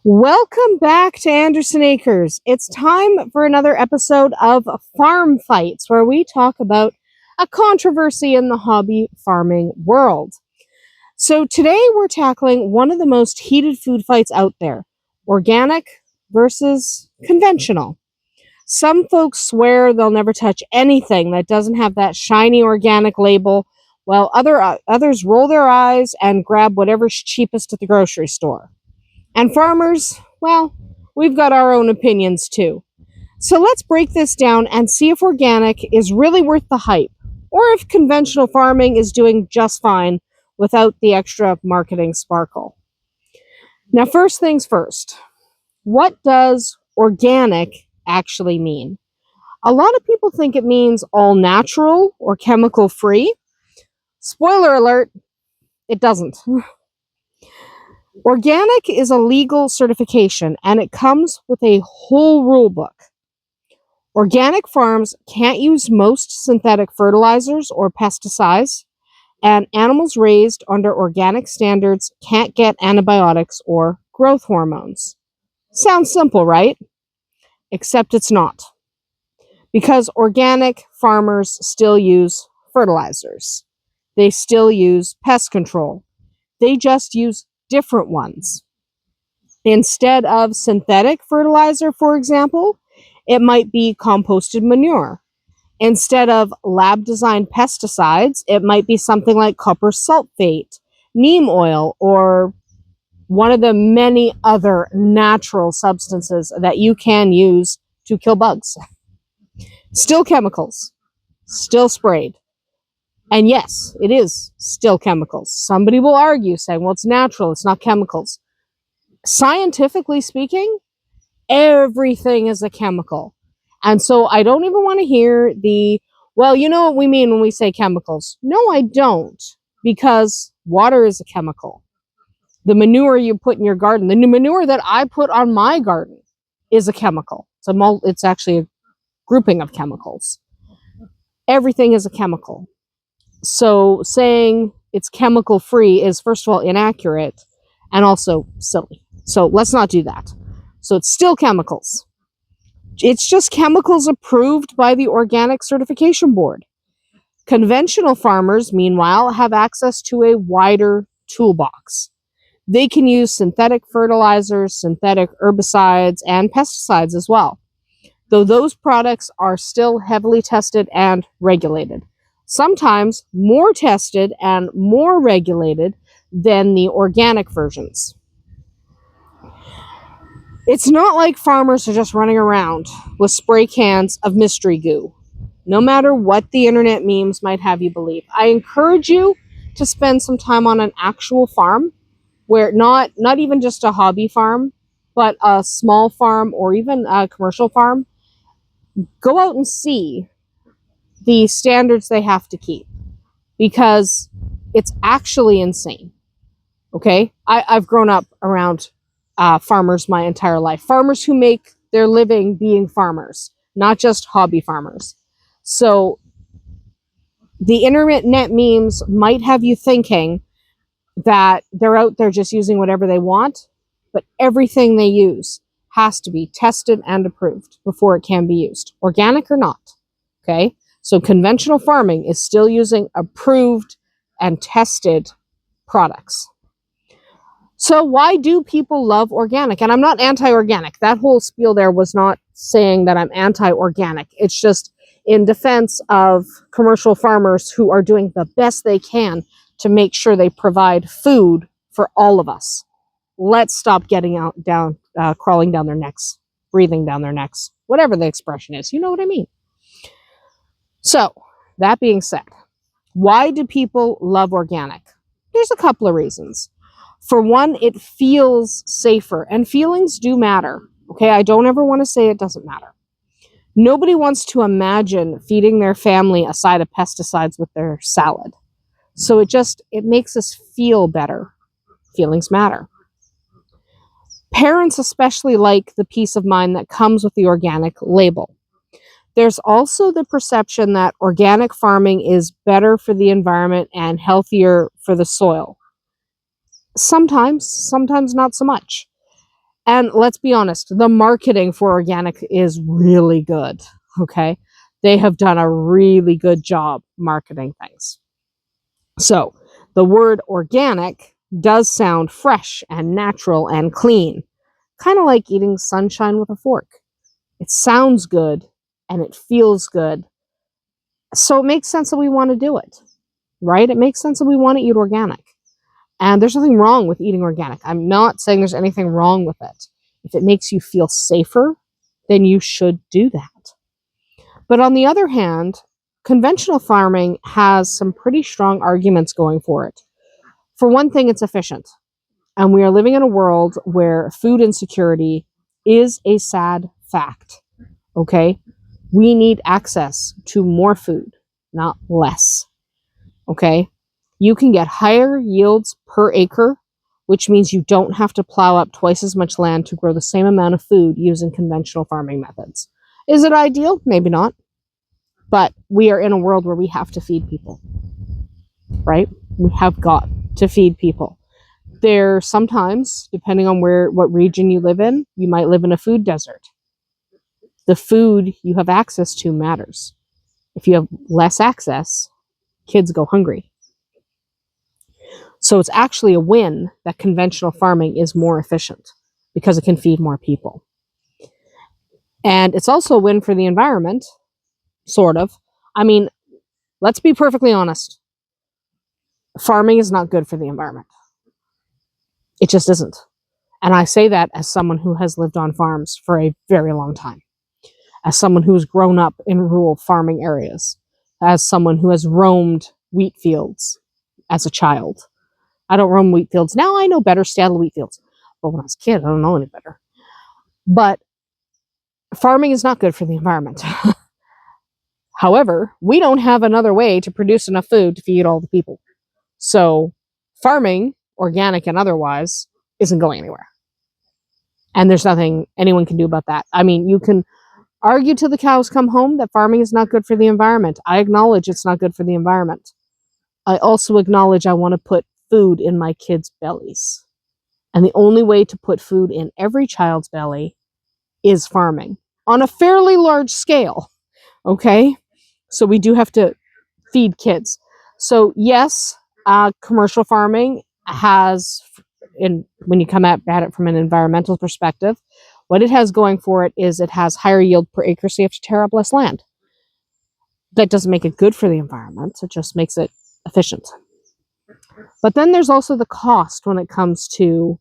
Welcome back to Andersen Acres. It's time for another episode of Farm Fights, where we talk about a controversy in the hobby farming world. So today we're tackling one of the most heated food fights out there, organic versus conventional. Some folks swear they'll never touch anything that doesn't have that shiny organic label, while others roll their eyes and grab whatever's cheapest at the grocery store. And farmers, well, we've got our own opinions too. So let's break this down and see if organic is really worth the hype, or if conventional farming is doing just fine without the extra marketing sparkle. Now, first things first, what does organic actually mean? A lot of people think it means all natural or chemical free. Spoiler alert, it doesn't. Organic is a legal certification, and it comes with a whole rule book. Organic farms can't use most synthetic fertilizers or pesticides, and animals raised under organic standards can't get antibiotics or growth hormones. Sounds simple, right? Except it's not. Because organic farmers still use fertilizers. They still use pest control. They just use different ones. Instead of synthetic fertilizer, for example, it might be composted manure. Instead of lab-designed pesticides, it might be something like copper sulfate, neem oil, or one of the many other natural substances that you can use to kill bugs. Still chemicals, still sprayed. And yes, it is still chemicals. Somebody will argue saying, well, it's natural, it's not chemicals. Scientifically speaking, everything is a chemical. And so I don't even want to hear well, you know what we mean when we say chemicals. No, I don't, because water is a chemical. The manure you put in your garden, the new manure that I put on my garden is a chemical. It's actually a grouping of chemicals. Everything is a chemical. So saying it's chemical free is, first of all, inaccurate and also silly. So let's not do that. So it's still chemicals. It's just chemicals approved by the Organic Certification Board. Conventional farmers, meanwhile, have access to a wider toolbox. They can use synthetic fertilizers, synthetic herbicides, and pesticides as well, though those products are still heavily tested and regulated. Sometimes more tested and more regulated than the organic versions. It's not like farmers are just running around with spray cans of mystery goo, no matter what the internet memes might have you believe. I encourage you to spend some time on an actual farm, where not even just a hobby farm, but a small farm or even a commercial farm. Go out and see the standards they have to keep, because it's actually insane. Okay, I've grown up around farmers my entire life. Farmers who make their living being farmers, not just hobby farmers. So the internet memes might have you thinking that they're out there just using whatever they want, but everything they use has to be tested and approved before it can be used, organic or not. Okay, so conventional farming is still using approved and tested products. So why do people love organic? And I'm not anti-organic. That whole spiel there was not saying that I'm anti-organic. It's just in defense of commercial farmers who are doing the best they can to make sure they provide food for all of us. Let's stop crawling down their necks, breathing down their necks, whatever the expression is. You know what I mean? So, that being said, why do people love organic? There's a couple of reasons. For one, it feels safer, and feelings do matter. Okay, I don't ever want to say it doesn't matter. Nobody wants to imagine feeding their family a side of pesticides with their salad. So it makes us feel better. Feelings matter. Parents especially like the peace of mind that comes with the organic label. There's also the perception that organic farming is better for the environment and healthier for the soil. Sometimes not so much. And let's be honest, the marketing for organic is really good. Okay. They have done a really good job marketing things. So the word organic does sound fresh and natural and clean, kind of like eating sunshine with a fork. It sounds good and it feels good. So it makes sense that we want to do it, right? It makes sense that we want to eat organic. And there's nothing wrong with eating organic. I'm not saying there's anything wrong with it. If it makes you feel safer, then you should do that. But on the other hand, conventional farming has some pretty strong arguments going for it. For one thing, it's efficient. And we are living in a world where food insecurity is a sad fact. Okay? We need access to more food, not less. Okay? You can get higher yields per acre, which means you don't have to plow up twice as much land to grow the same amount of food using conventional farming methods. Is it ideal? Maybe not. But we are in a world where we have to feed people, right? We have got to feed people. There sometimes, depending on what region you live in, you might live in a food desert. The food you have access to matters. If you have less access, kids go hungry. So it's actually a win that conventional farming is more efficient because it can feed more people. And it's also a win for the environment, sort of. I mean, let's be perfectly honest. Farming is not good for the environment. It just isn't. And I say that as someone who has lived on farms for a very long time, as someone who has grown up in rural farming areas, as someone who has roamed wheat fields as a child. I don't roam wheat fields now. I know better, stay out of wheat fields. But when I was a kid, I don't know any better. But farming is not good for the environment. However, we don't have another way to produce enough food to feed all the people. So farming, organic and otherwise, isn't going anywhere. And there's nothing anyone can do about that. I mean, you can argue till the cows come home that farming is not good for the environment. I acknowledge it's not good for the environment. I also acknowledge I want to put food in my kids' bellies. And the only way to put food in every child's belly is farming on a fairly large scale. Okay? So we do have to feed kids. So yes, commercial farming has, when you come at it from an environmental perspective, what it has going for it is it has higher yield per acre, so you have to tear up less land. That doesn't make it good for the environment. It just makes it efficient. But then there's also the cost when it comes to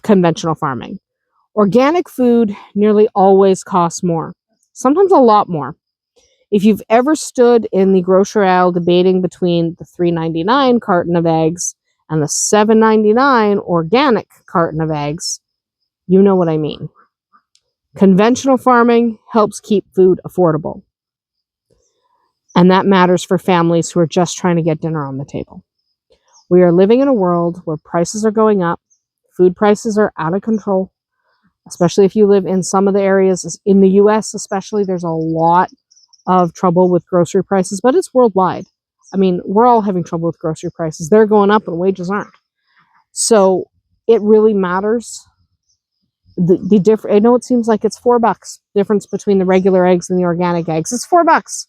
conventional farming. Organic food nearly always costs more, sometimes a lot more. If you've ever stood in the grocery aisle debating between the $3.99 carton of eggs and the $7.99 organic carton of eggs, you know what I mean. Conventional farming helps keep food affordable. And that matters for families who are just trying to get dinner on the table. We are living in a world where prices are going up, food prices are out of control, especially if you live in some of the areas in the US, especially. There's a lot of trouble with grocery prices, but it's worldwide. I mean, we're all having trouble with grocery prices. They're going up and wages aren't. So it really matters. The difference, I know it seems like it's $4 difference between the regular eggs and the organic eggs. It's $4.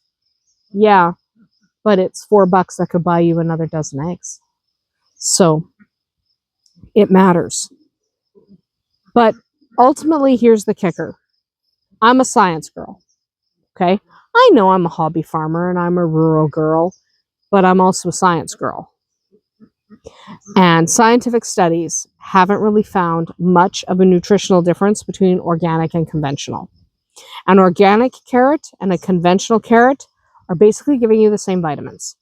Yeah, but it's $4 that could buy you another dozen eggs. So it matters. But ultimately, here's the kicker. I'm a science girl. Okay? I know I'm a hobby farmer and I'm a rural girl, but I'm also a science girl. And scientific studies haven't really found much of a nutritional difference between organic and conventional. An organic carrot and a conventional carrot are basically giving you the same vitamins.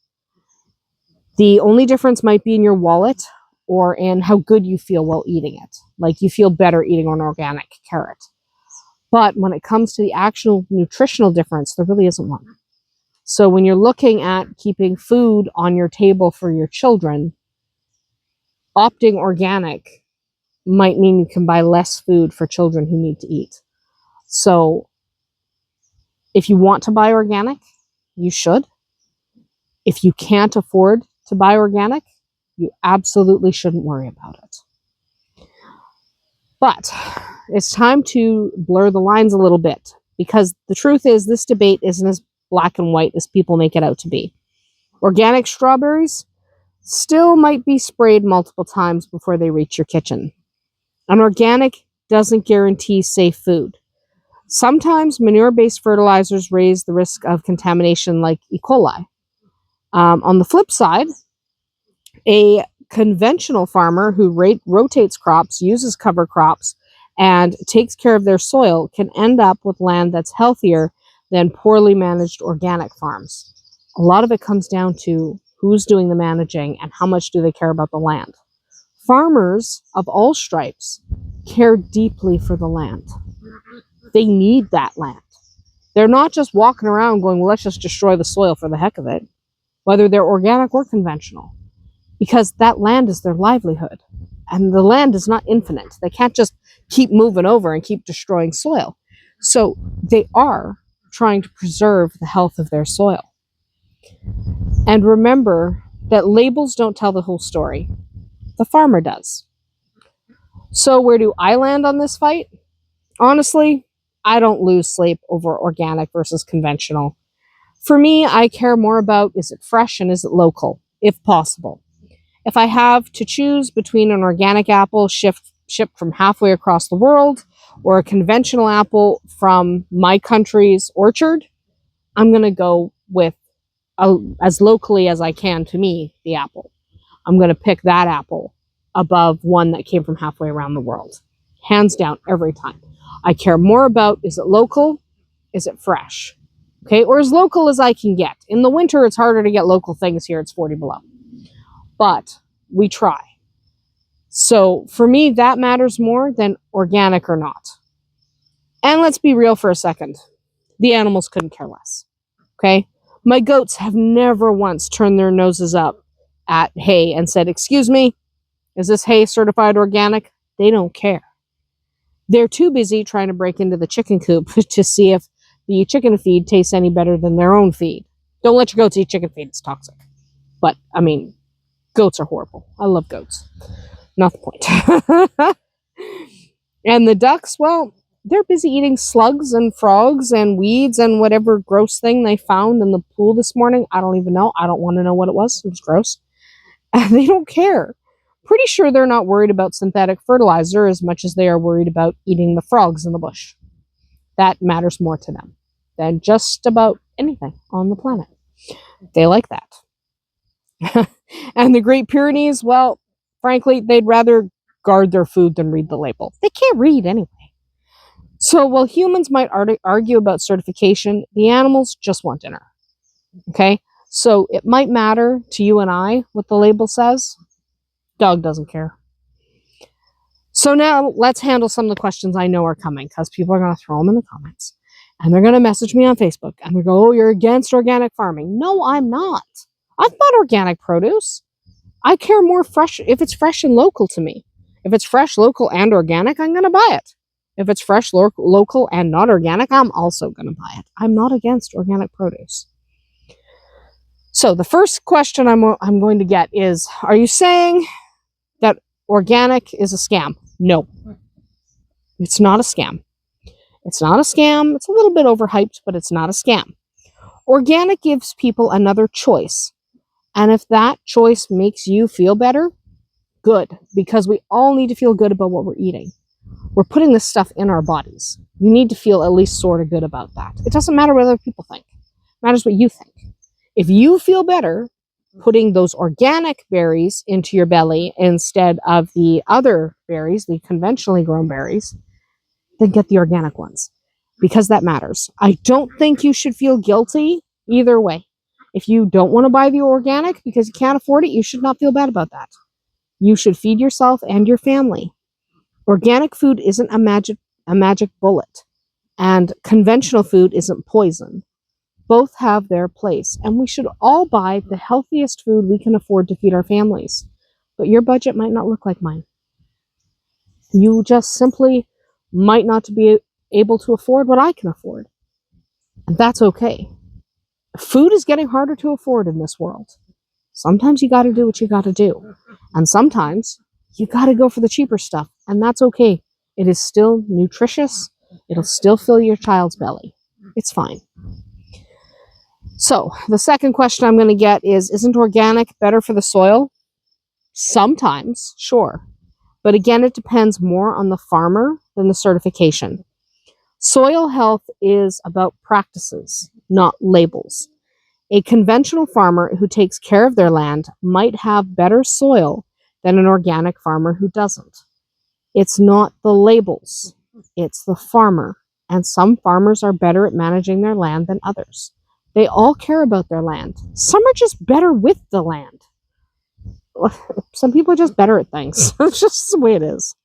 The only difference might be in your wallet or in how good you feel while eating it. Like you feel better eating an organic carrot. But when it comes to the actual nutritional difference, there really isn't one. So when you're looking at keeping food on your table for your children, opting organic might mean you can buy less food for children who need to eat. So if you want to buy organic, you should. If you can't afford to buy organic, you absolutely shouldn't worry about it. But it's time to blur the lines a little bit, because the truth is this debate isn't as black and white as people make it out to be. Organic strawberries still might be sprayed multiple times before they reach your kitchen. And organic doesn't guarantee safe food. Sometimes manure-based fertilizers raise the risk of contamination like E. coli. On the flip side, a conventional farmer who rotates crops, uses cover crops, and takes care of their soil can end up with land that's healthier than poorly managed organic farms. A lot of it comes down to who's doing the managing and how much do they care about the land. Farmers of all stripes care deeply for the land. They need that land. They're not just walking around going, well, let's just destroy the soil for the heck of it, whether they're organic or conventional, because that land is their livelihood. And the land is not infinite. They can't just keep moving over and keep destroying soil. So they are trying to preserve the health of their soil. And remember that labels don't tell the whole story. The farmer does. So where do I land on this fight? Honestly, I don't lose sleep over organic versus conventional. For me, I care more about, is it fresh and is it local, if possible. If I have to choose between an organic apple shipped from halfway across the world or a conventional apple from my country's orchard, I'm going to go with, as locally as I can to me, the apple. I'm going to pick that apple above one that came from halfway around the world. Hands down, every time. I care more about, is it local? Is it fresh? Okay, or as local as I can get. In the winter, it's harder to get local things here. It's 40 below. But we try. So for me, that matters more than organic or not. And let's be real for a second. The animals couldn't care less. Okay? My goats have never once turned their noses up at hay and said, excuse me, is this hay certified organic? They don't care. They're too busy trying to break into the chicken coop to see if the chicken feed tastes any better than their own feed. Don't let your goats eat chicken feed. It's toxic. But, I mean, goats are horrible. I love goats. Not the point. And the ducks, well, they're busy eating slugs and frogs and weeds and whatever gross thing they found in the pool this morning. I don't even know. I don't want to know what it was. It was gross. And they don't care. Pretty sure they're not worried about synthetic fertilizer as much as they are worried about eating the frogs in the bush. That matters more to them than just about anything on the planet. They like that. And the Great Pyrenees, well, frankly, they'd rather guard their food than read the label. They can't read anyway. So while humans might argue about certification, the animals just want dinner. Okay? So it might matter to you and I what the label says. Dog doesn't care. So now let's handle some of the questions I know are coming, because people are going to throw them in the comments. And they're going to message me on Facebook. And they go, oh, you're against organic farming. No, I'm not. I've bought organic produce. I care more fresh if it's fresh and local to me. If it's fresh, local, and organic, I'm going to buy it. If it's fresh, local, and not organic, I'm also going to buy it. I'm not against organic produce. So the first question I'm going to get is, are you saying that organic is a scam? No. It's not a scam. It's not a scam. It's a little bit overhyped, but it's not a scam. Organic gives people another choice. And if that choice makes you feel better, good, because we all need to feel good about what we're eating. We're putting this stuff in our bodies. You need to feel at least sort of good about that. It doesn't matter what other people think. It matters what you think. If you feel better putting those organic berries into your belly instead of the other berries, the conventionally grown berries, then get the organic ones, because that matters. I don't think you should feel guilty either way. If you don't want to buy the organic because you can't afford it, you should not feel bad about that. You should feed yourself and your family. Organic food isn't a magic bullet, and conventional food isn't poison. Both have their place, and we should all buy the healthiest food we can afford to feed our families. But your budget might not look like mine. You just simply might not be able to afford what I can afford. And that's okay. Food is getting harder to afford in this world. Sometimes you got to do what you got to do. And sometimes you got to go for the cheaper stuff. And that's okay. It is still nutritious. It'll still fill your child's belly. It's fine. So, the second question I'm going to get is, isn't organic better for the soil? Sometimes, sure. But again, it depends more on the farmer than the certification. Soil health is about practices, not labels. A conventional farmer who takes care of their land might have better soil than an organic farmer who doesn't. It's not the labels, it's the farmer. And some farmers are better at managing their land than others. They all care about their land. Some are just better with the land. Some people are just better at things. It's just the way it is.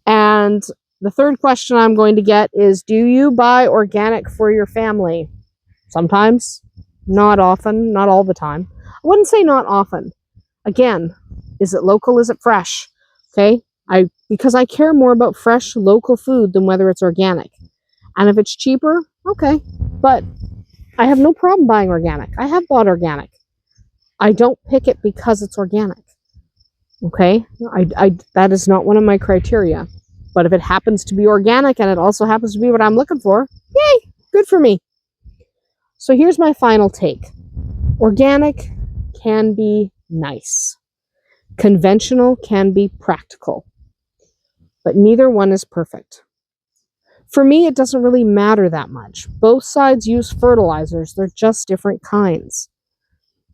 And the third question I'm going to get is, do you buy organic for your family? Sometimes, not often, not all the time. I wouldn't say not often. Again, is it local? Is it fresh? Okay, because I care more about fresh local food than whether it's organic. And if it's cheaper, okay. But I have no problem buying organic. I have bought organic. I don't pick it because it's organic. Okay, that is not one of my criteria. But if it happens to be organic and it also happens to be what I'm looking for, yay, good for me. So here's my final take. Organic can be nice. Conventional can be practical. But neither one is perfect. For me, it doesn't really matter that much. Both sides use fertilizers. They're just different kinds.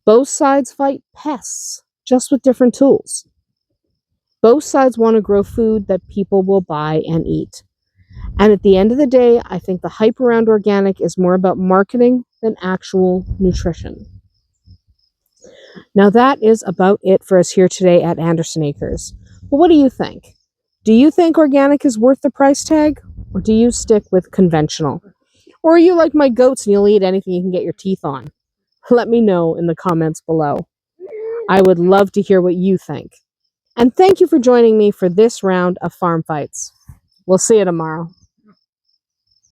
Both sides fight pests, just with different tools. Both sides want to grow food that people will buy and eat. And at the end of the day, I think the hype around organic is more about marketing than actual nutrition. Now that is about it for us here today at Andersen Acres. But what do you think? Do you think organic is worth the price tag? Or do you stick with conventional? Or are you like my goats and you'll eat anything you can get your teeth on? Let me know in the comments below. I would love to hear what you think. And thank you for joining me for this round of Farm Fights. We'll see you tomorrow.